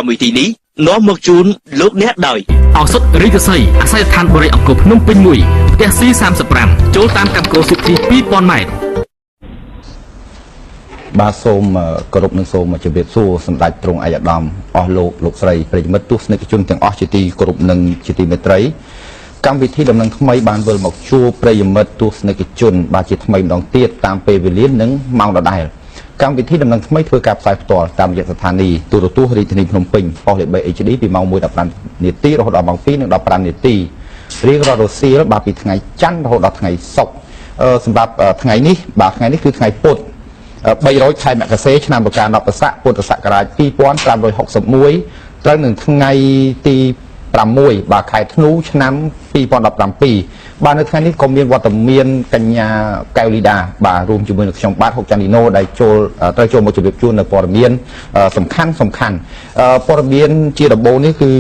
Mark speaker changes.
Speaker 1: កម្មវិធីនេះនាំមកជូនលោកអ្នកដោយឱសថរីកសីអាស័យដ្ឋានបរិយាអង្គរភ្នំពេញ1ផ្ទះ C35 ចូលតាមកម្មគោសុខទី 2000 ម៉ែត្រ
Speaker 2: បាទសូមគោរពនឹងសូមជម្រាបសួរសម្ដេចទ្រង់ឯកឧត្តមអស់លោកស្រីប្រិយមិត្តទស្សនិកជនទាំងអស់ជាទីគោរពនិងជាទីមេត្រីកម្មវិធីដំណឹងថ្មីបានវិលមកជួបប្រិយមិត្តទស្សនិកជនបាទជាថ្មីម្ដងទៀតតាមពេលវេលានិងម៉ោងដដែលកម្មវិធីដំណឹងថ្មីធ្វើការផ្សាយផ្ទាល់តាមរយៈស្ថានីយ៍ទូរទស្សន៍រាជធានីភ្នំពេញប៉ុស្តិ៍លេខ 3 HD ពីម៉ោង 1:15 នាទីរហូតដល់ម៉ោង 2:15 នាទីរៀងរាល់រសៀលបាទពីថ្ងៃច័ន្ទរហូតដល់ថ្ងៃសុក្រសម្រាប់ថ្ងៃនេះបាទថ្ងៃនេះគឺថ្ងៃពុធ300 ខែមករាឆ្នាំបកាណបស័កពុទ្ធសករាជ 2561 ត្រូវនឹងថ្ងៃទី6បាទខែធ្នូឆ្នាំ 2017 បាទនៅថ្ងៃនេះក៏មានវត្តមានកញ្ញាកែវលីដាបាទរួមជាមួយនឹងខ្ញុំបាទហុកចាន់ឌីណូដែលត្រូវចូលមកជម្រាបជូននៅព័ត៌មានសំខាន់ព័ត៌មានជាដំបូងនេះគឺ